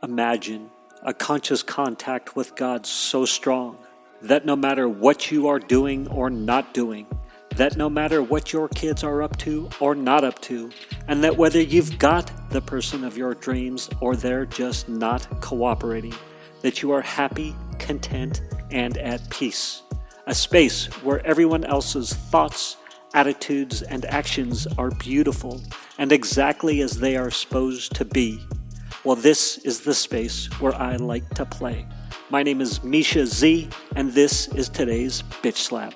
Imagine a conscious contact with God so strong that no matter what you are doing or not doing, that no matter what your kids are up to or not up to, and that whether you've got the person of your dreams or they're just not cooperating, that you are happy, content, and at peace. A space where everyone else's thoughts, attitudes, and actions are beautiful and exactly as they are supposed to be. Well, this is the space where I like to play. My name is Mischa Z, and this is today's Bitch Slap.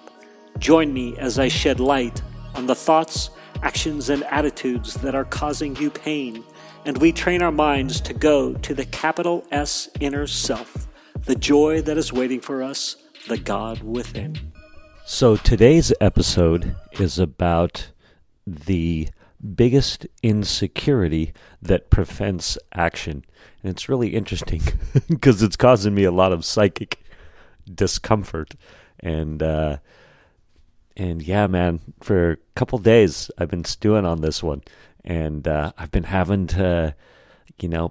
Join me as I shed light on the thoughts, actions, and attitudes that are causing you pain, and we train our minds to go to the capital S inner self, the joy that is waiting for us, the God within. So today's episode is about the biggest insecurity that prevents action. And it's really interesting because it's causing me a lot of psychic discomfort. And yeah, man, for a couple days I've been stewing on this one. And I've been having to,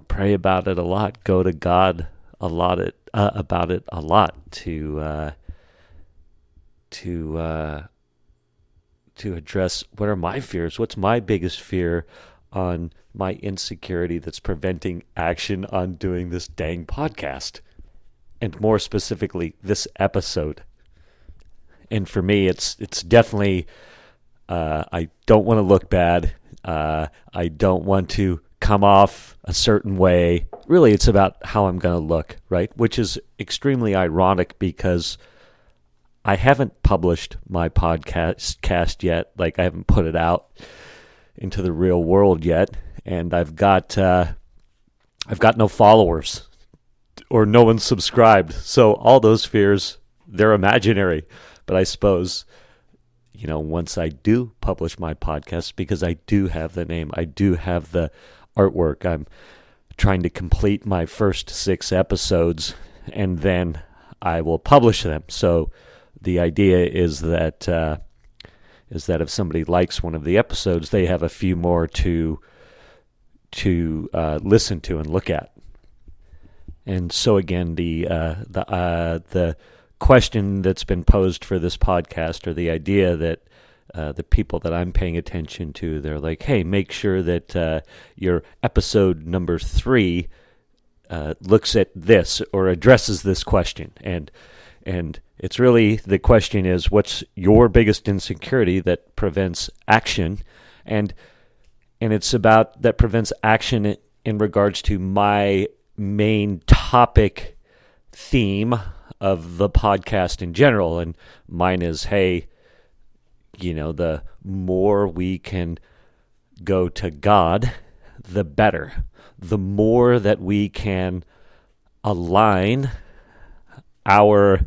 pray about it a lot, go to God about it a lot to address what are my fears, what's my biggest fear on my insecurity that's preventing action on doing this dang podcast, and more specifically, this episode. And for me, it's definitely, I don't want to look bad. I don't want to come off a certain way. Really, it's about how I'm going to look, right? Which is extremely ironic because I haven't published my podcast yet. Like, I haven't put it out into the real world yet, and I've got no followers or no one subscribed. So all those fears, they're imaginary. But I suppose, once I do publish my podcast, because I do have the name, I do have the artwork, I'm trying to complete my first 6 episodes, and then I will publish them. So the idea is that if somebody likes one of the episodes, they have a few more to listen to and look at. And so again, the question that's been posed for this podcast, or the idea that the people that I'm paying attention to, they're like, hey, make sure that your episode number 3 looks at this or addresses this question. And it's really, the question is, what's your biggest insecurity that prevents action? And it's about that prevents action in regards to my main topic theme of the podcast in general. And mine is, hey, the more we can go to God, the better. The more that we can align our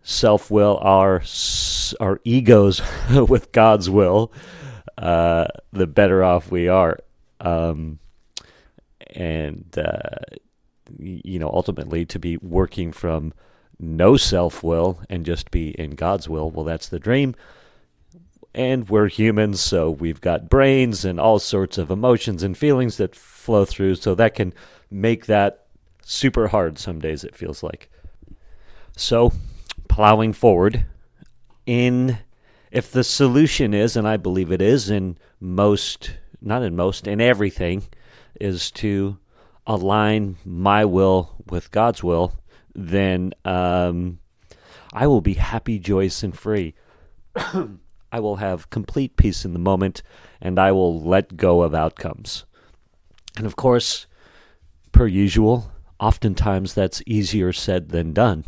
self-will, our egos with God's will, the better off we are. Ultimately, to be working from no self-will and just be in God's will, well, that's the dream. And we're humans, so we've got brains and all sorts of emotions and feelings that flow through, so that can make that super hard some days, it feels like. So, plowing forward, if the solution is, and I believe it is in everything, is to align my will with God's will, then I will be happy, joyous, and free. I will have complete peace in the moment, and I will let go of outcomes. And of course, per usual, oftentimes that's easier said than done.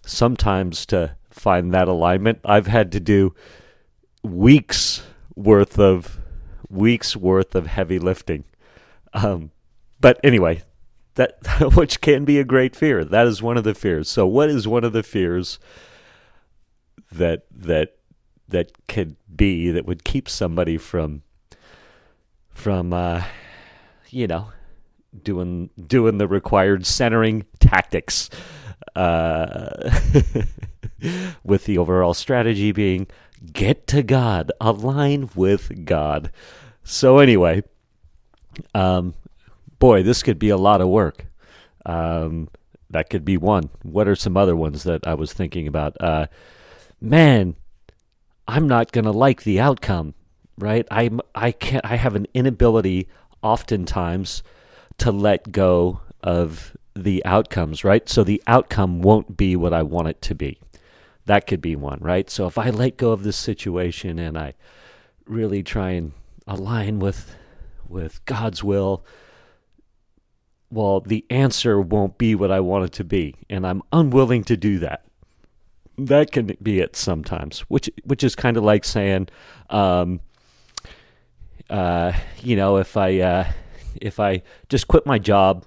Sometimes to find that alignment, I've had to do weeks worth of heavy lifting. But anyway, that which can be a great fear. That is one of the fears. So what is one of the fears that could be, that would keep somebody from doing the required centering tactics, with the overall strategy being get to God, align with God. So anyway, boy, this could be a lot of work. That could be one. What are some other ones that I was thinking about? Man, I'm not going to like the outcome, right? I have an inability oftentimes to let go of the outcomes, right? So the outcome won't be what I want it to be. That could be one, right? So if I let go of this situation and I really try and align with God's will, well, the answer won't be what I want it to be, and I'm unwilling to do that. That can be it sometimes, which is kind of like saying, if I just quit my job,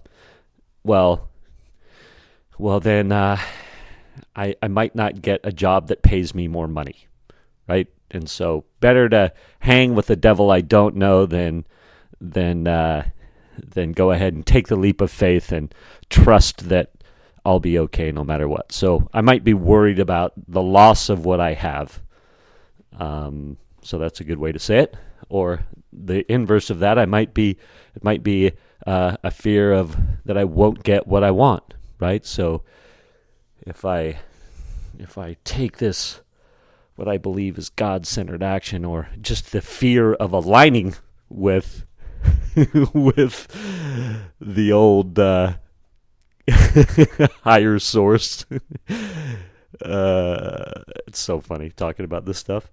well, then I might not get a job that pays me more money, right? And so, better to hang with the devil I don't know than go ahead and take the leap of faith and trust that I'll be okay no matter what. So I might be worried about the loss of what I have. So that's a good way to say it. Or the inverse of that, it might be a fear of that I won't get what I want, right? So if I take this, what I believe is God-centered action, or just the fear of aligning with with the old higher source. It's so funny talking about this stuff.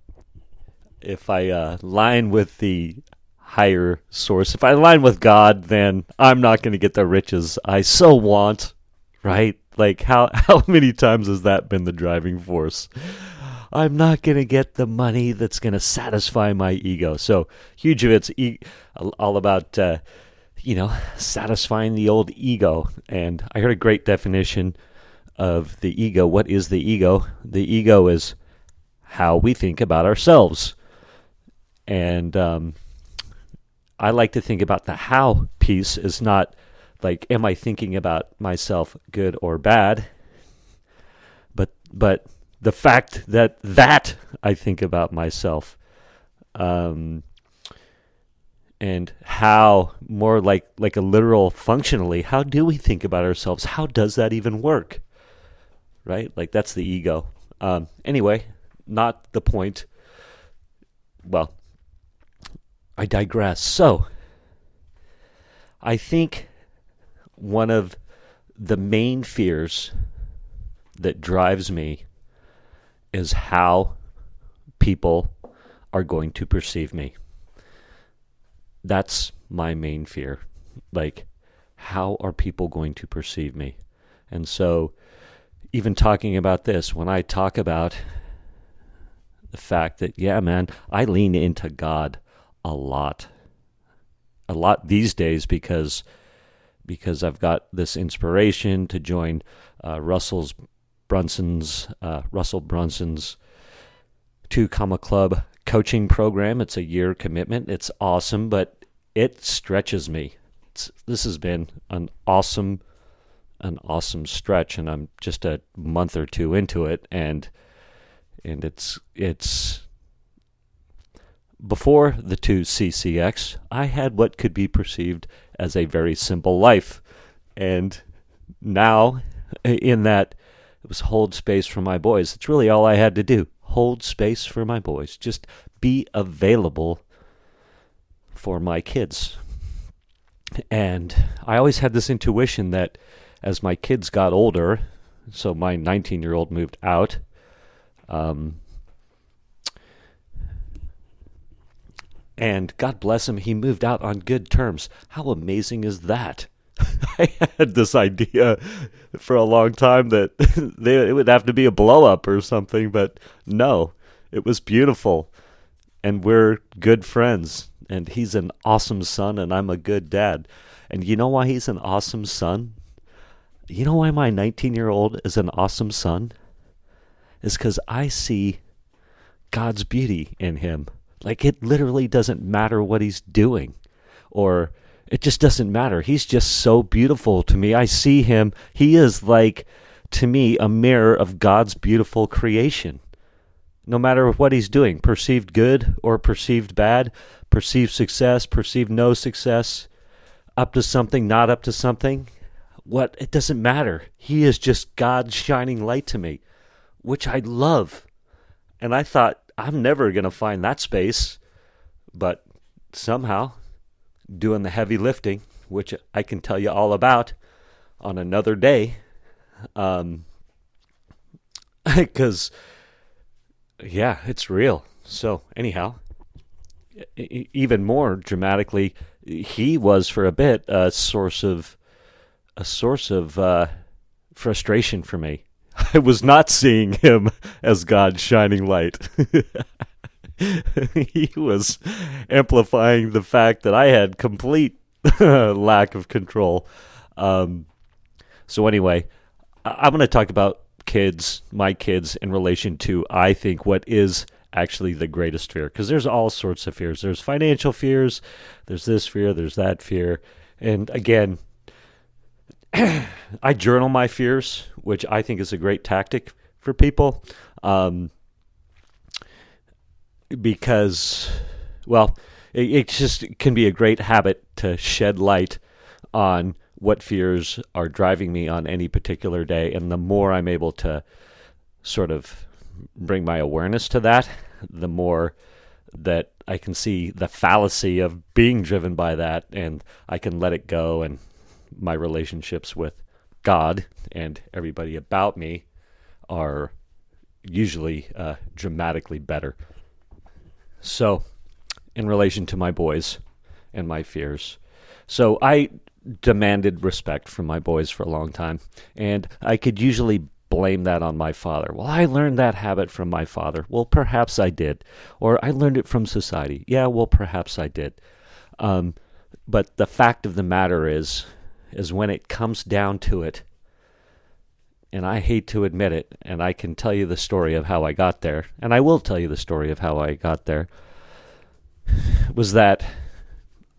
If I align with the higher source, if I align with God, then I'm not going to get the riches I so want, right? Like how many times has that been the driving force? I'm not going to get the money that's going to satisfy my ego. So huge of it's all about, satisfying the old ego. And I heard a great definition of the ego. What is the ego? The ego is how we think about ourselves. And I like to think about the how piece is not like, am I thinking about myself good or bad? But the fact that I think about myself, and how more like a literal functionally, how do we think about ourselves? How does that even work? Right? Like that's the ego. Anyway, not the point. Well, I digress. So, I think one of the main fears that drives me is how people are going to perceive me. That's my main fear. Like, how are people going to perceive me? And so, even talking about this, when I talk about the fact that, yeah, man, I lean into God a lot these days because I've got this inspiration to join Russell Brunson's 2 Comma Club coaching program. It's a year commitment. It's awesome, but it stretches me. This has been an awesome stretch, and I'm just a month or two into it, and it's before the 2CCX, I had what could be perceived as a very simple life, and now in that it was hold space for my boys. It's really all I had to do. Hold space for my boys. Just be available for my kids. And I always had this intuition that as my kids got older, so my 19-year-old moved out, and God bless him, he moved out on good terms. How amazing is that? I had this idea for a long time that it would have to be a blow-up or something, but no, it was beautiful. And we're good friends. And he's an awesome son, and I'm a good dad. And you know why he's an awesome son? You know why my 19-year-old is an awesome son? Is because I see God's beauty in him. Like, it literally doesn't matter what he's doing, or it just doesn't matter. He's just so beautiful to me. I see him. He is like, to me, a mirror of God's beautiful creation. No matter what he's doing, perceived good or perceived bad, perceived success, perceived no success, up to something, not up to something, it doesn't matter. He is just God's shining light to me, which I love. And I thought, I'm never going to find that space. But somehow, doing the heavy lifting, which I can tell you all about on another day, because, yeah, it's real. So anyhow, even more dramatically, he was for a bit a source of frustration for me. I was not seeing him as God's shining light. He was amplifying the fact that I had complete lack of control. So anyway, I'm going to talk about my kids, in relation to, I think, what is actually the greatest fear. Because there's all sorts of fears. There's financial fears, there's this fear, there's that fear. And again, I journal my fears, which I think is a great tactic for people. Because, well, it just can be a great habit to shed light on what fears are driving me on any particular day. And the more I'm able to sort of bring my awareness to that, the more that I can see the fallacy of being driven by that, and I can let it go, and my relationships with God and everybody about me are usually dramatically better. So, in relation to my boys and my fears, so I demanded respect from my boys for a long time, and I could usually blame that on my father. Well, I learned that habit from my father. Well, perhaps I did. Or I learned it from society. Yeah, well, perhaps I did. But the fact of the matter is when it comes down to it, and I hate to admit it, and I can tell you the story of how I got there, and I will tell you the story of how I got there, was that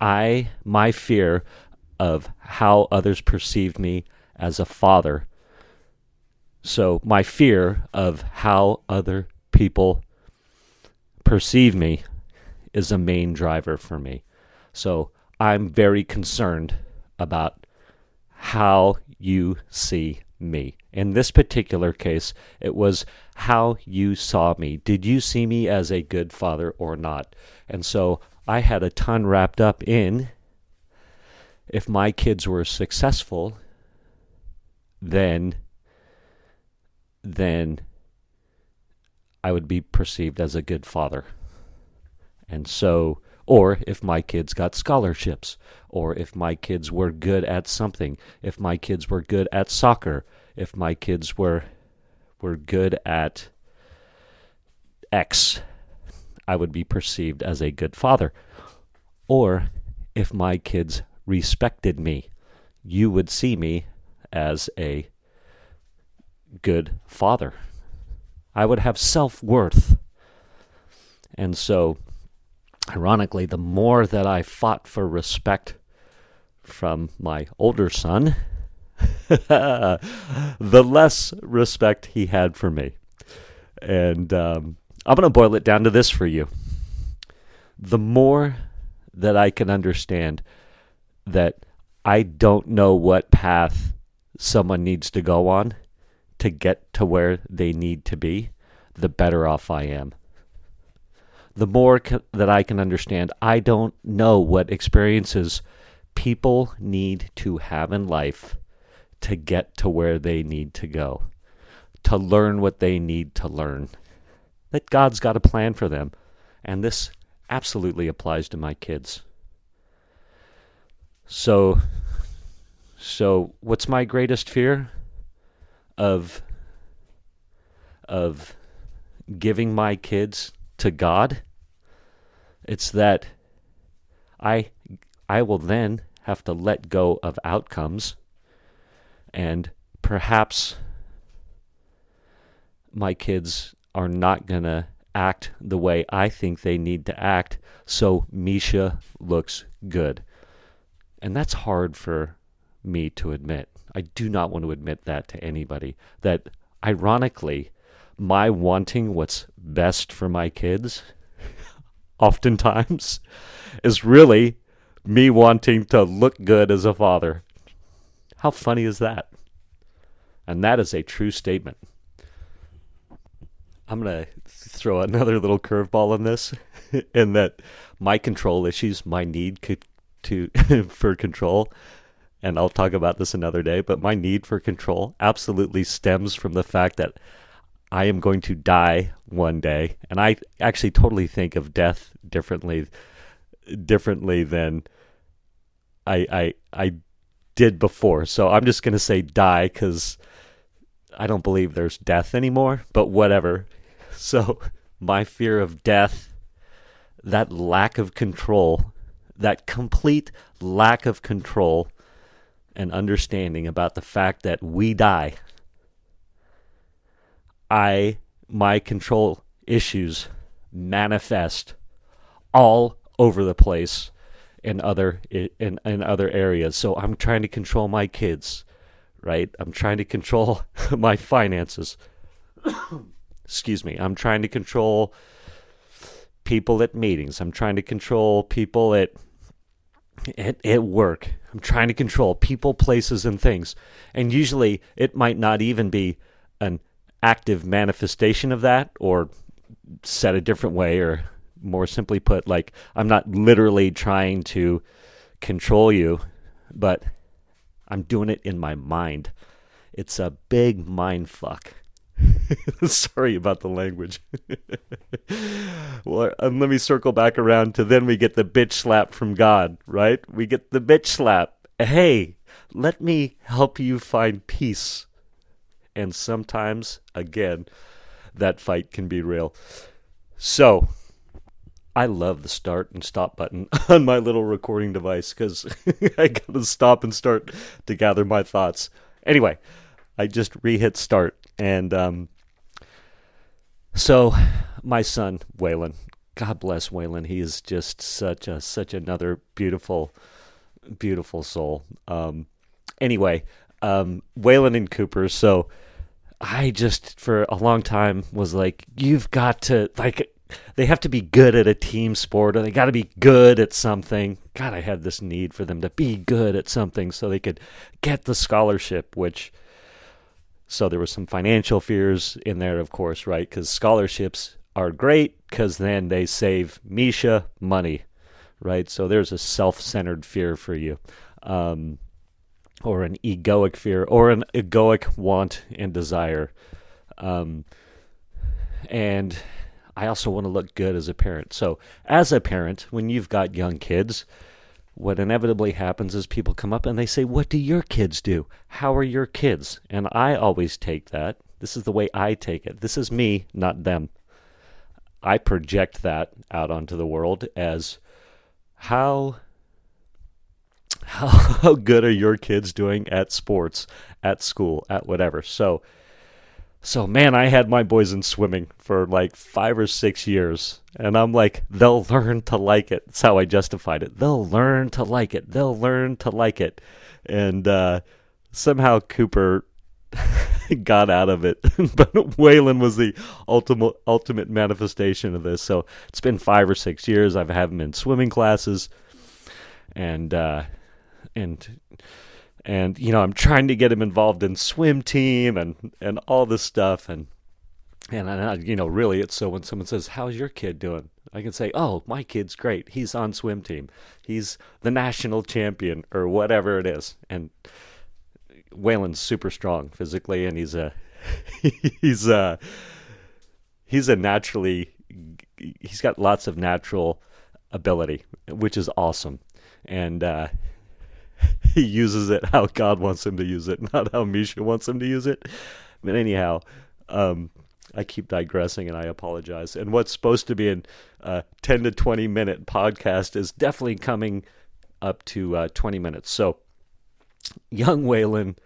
my fear of how others perceived me as a father. So my fear of how other people perceive me is a main driver for me. So I'm very concerned about how you see me. In this particular case, it was how you saw me. Did you see me as a good father or not? And so I had a ton wrapped up in, if my kids were successful, then I would be perceived as a good father. And so, or if my kids got scholarships, or if my kids were good at something, if my kids were good at soccer, if my kids were good at X, I would be perceived as a good father. Or if my kids respected me, you would see me as a good father. I would have self-worth. And so, ironically, the more that I fought for respect from my older son, the less respect he had for me. And I'm going to boil it down to this for you. The more that I can understand that I don't know what path someone needs to go on to get to where they need to be, the better off I am. The more that I can understand, I don't know what experiences people need to have in life to get to where they need to go, to learn what they need to learn, that God's got a plan for them. And this absolutely applies to my kids. So what's my greatest fear? Of giving my kids to God? It's that I will then have to let go of outcomes, and perhaps my kids are not going to act the way I think they need to act, so Mischa looks good. And that's hard for me to admit. I do not want to admit that to anybody. That, ironically, my wanting what's best for my kids, oftentimes, is really me wanting to look good as a father. How funny is that? And that is a true statement. I'm going to throw another little curveball in this, in that my control issues, my need for control, and I'll talk about this another day, but my need for control absolutely stems from the fact that I am going to die one day, and I actually totally think of death differently than I did before. So I'm just going to say die because I don't believe there's death anymore, but whatever. So my fear of death, that lack of control, that complete lack of control and understanding about the fact that we die, my control issues manifest all over the place in other areas. So I'm trying to control my kids, right? I'm trying to control my finances. Excuse me. I'm trying to control people at meetings. I'm trying to control people at work. I'm trying to control people, places, and things. And usually it might not even be an active manifestation of that, or said a different way, or more simply put, like, I'm not literally trying to control you, but I'm doing it in my mind. It's a big mind fuck. Sorry about the language. Well, let me circle back around to then we get the bitch slap from God, right? We get the bitch slap. Hey, let me help you find peace. And sometimes, again, that fight can be real. So, I love the start and stop button on my little recording device because I got to stop and start to gather my thoughts. Anyway, I just re-hit start. And so my son, Waylon, God bless Waylon. He is just such another beautiful, beautiful soul. Anyway, Waylon and Cooper. So I just, for a long time, was like, you've got to, like, they have to be good at a team sport, or they got to be good at something. God, I had this need for them to be good at something so they could get the scholarship, so there was some financial fears in there, of course, right? Because scholarships are great because then they save Mischa money, right? So there's a self-centered fear for you, or an egoic fear, or an egoic want and desire. And I also want to look good as a parent. So as a parent, when you've got young kids, what inevitably happens is people come up and they say, what do your kids do? How are your kids? And I always take that. This is the way I take it. This is me, not them. I project that out onto the world as how good are your kids doing at sports, at school, at whatever. So man, I had my boys in swimming for like 5 or 6 years. And I'm like, they'll learn to like it. That's how I justified it. They'll learn to like it. They'll learn to like it. And somehow Cooper got out of it. But Waylon was the ultimate manifestation of this. So it's been 5 or 6 years. I've had him in swimming classes. And you know, I'm trying to get him involved in swim team and all this stuff. And you know, really, it's so when someone says, how's your kid doing? I can say, oh, my kid's great. He's on swim team. He's the national champion, or whatever it is. And Waylon's super strong physically, and he's got lots of natural ability, which is awesome. And he uses it how God wants him to use it, not how Mischa wants him to use it. But anyhow, I keep digressing, and I apologize. And what's supposed to be a 10 to 20 minute podcast is definitely coming up to 20 minutes. So young Waylon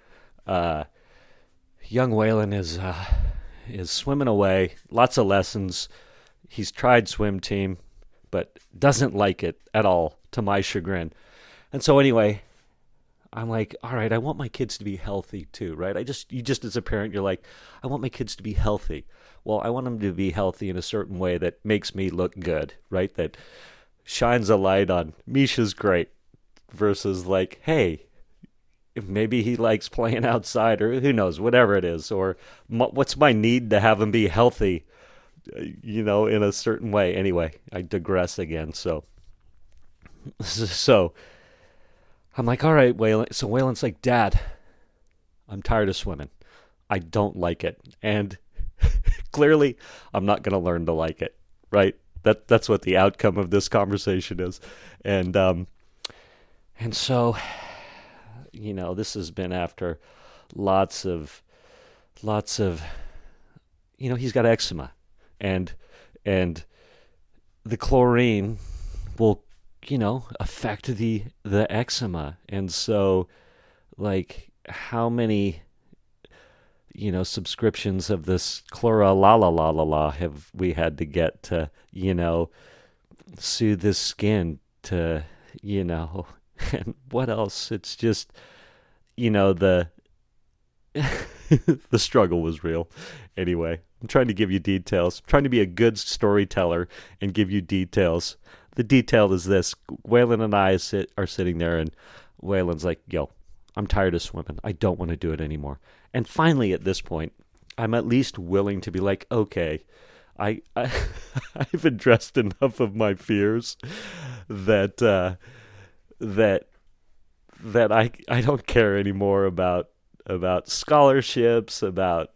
is swimming away, lots of lessons. He's tried swim team, but doesn't like it at all, to my chagrin. And so anyway, I'm like, all right, I want my kids to be healthy too, right? You just as a parent, you're like, I want my kids to be healthy. Well, I want them to be healthy in a certain way that makes me look good, right? That shines a light on Mischa's great. versus like, hey, maybe he likes playing outside, or who knows, whatever it is, or what's my need to have him be healthy, in a certain way. Anyway, I digress again. So I'm like, all right, Waylon. So Waylon's like, Dad, I'm tired of swimming. I don't like it. And clearly, I'm not going to learn to like it, right? That's what the outcome of this conversation is. And so, this has been after lots of, he's got eczema, and the chlorine will, affect the eczema. And so, like, how many, subscriptions of this chlora have we had to get to, soothe this skin to, and what else? It's just, the the struggle was real. Anyway, I'm trying to give you details. I'm trying to be a good storyteller and give you details. The detail is this. Waylon and I are sitting there, and Waylon's like, yo, I'm tired of swimming. I don't want to do it anymore. And finally, at this point, I'm at least willing to be like, okay, I've addressed enough of my fears that I don't care anymore about scholarships, about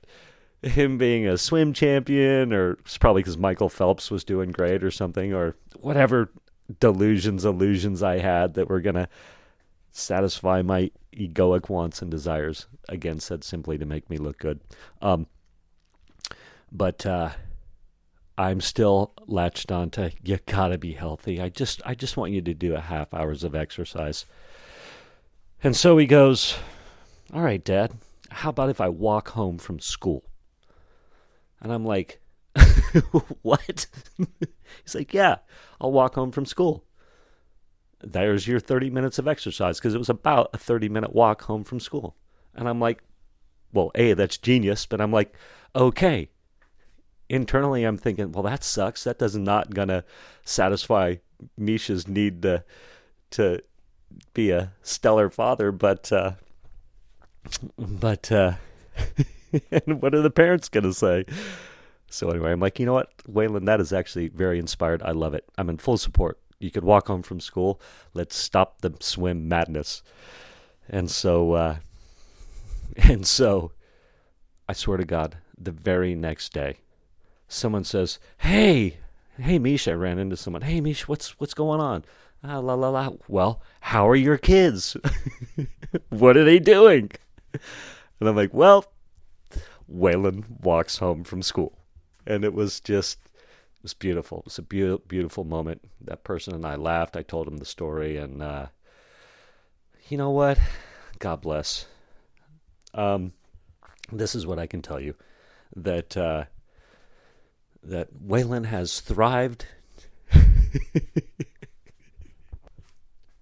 him being a swim champion, or it's probably because Michael Phelps was doing great or something, or whatever illusions I had that were going to satisfy my egoic wants and desires, again said simply to make me look good. But I'm still latched on to, you gotta be healthy. I just want you to do a half hours of exercise. And so he goes, all right, Dad, how about if I walk home from school? And I'm like, what? He's like, yeah, I'll walk home from school. There's your 30 minutes of exercise, because it was about a 30-minute walk home from school. And I'm like, well, A, that's genius, but I'm like, okay. Internally, I'm thinking, well, that sucks. That does not gonna satisfy Mischa's need to be a stellar father, but and what are the parents gonna say? So anyway, I'm like, you know what, Waylon, that is actually very inspired. I love it. I'm in full support. You could walk home from school. Let's stop the swim madness. And so, I swear to God, the very next day, someone says, Hey, Mischa. I ran into someone. Hey, Mischa, what's going on? Well, how are your kids? What are they doing? And I'm like, well, Waylon walks home from school. And it was beautiful. It was a beautiful moment. That person and I laughed. I told him the story, and you know what? God bless. This is what I can tell you, that Waylon has thrived.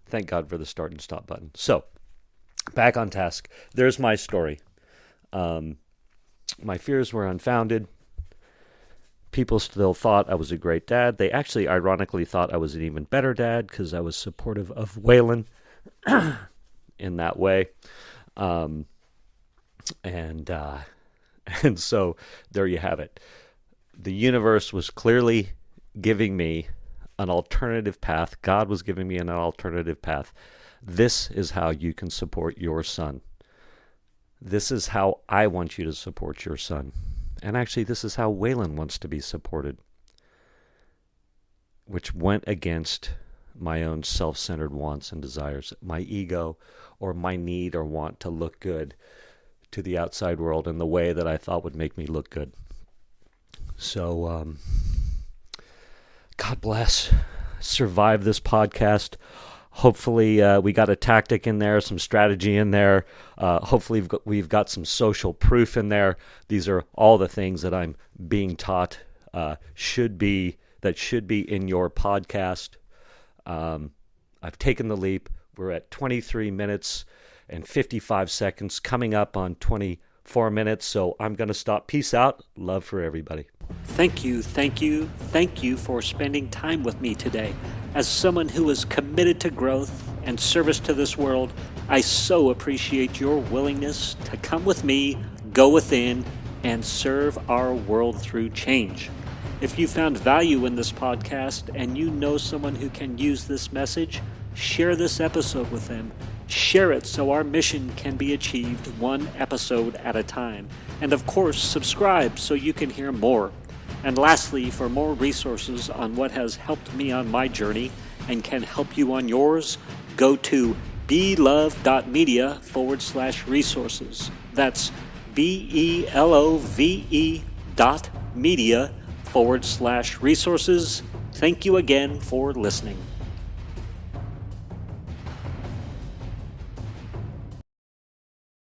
Thank God for the start and stop button. So, back on task. There's my story. My fears were unfounded. People still thought I was a great dad. They actually, ironically, thought I was an even better dad because I was supportive of Waylon in that way. And so there you have it. The universe was clearly giving me an alternative path. God was giving me an alternative path. This is how you can support your son. This is how I want you to support your son. And actually, this is how Waylon wants to be supported, which went against my own self-centered wants and desires, my ego or my need or want to look good to the outside world in the way that I thought would make me look good. So, God bless. Survive this podcast. Hopefully, we got a tactic in there, some strategy in there. Hopefully, we've got some social proof in there. These are all the things that I'm being taught should be in your podcast. I've taken the leap. We're at 23 minutes and 55 seconds, coming up on 24 minutes. So I'm going to stop. Peace out. Love for everybody. Thank you for spending time with me today. As someone who is committed to growth and service to this world, I so appreciate your willingness to come with me, go within, and serve our world through change. If you found value in this podcast and you know someone who can use this message, share this episode with them. Share it so our mission can be achieved one episode at a time. And of course, subscribe so you can hear more. And lastly, for more resources on what has helped me on my journey and can help you on yours, go to belove.media/resources. That's BELOVE.media/resources. Thank you again for listening.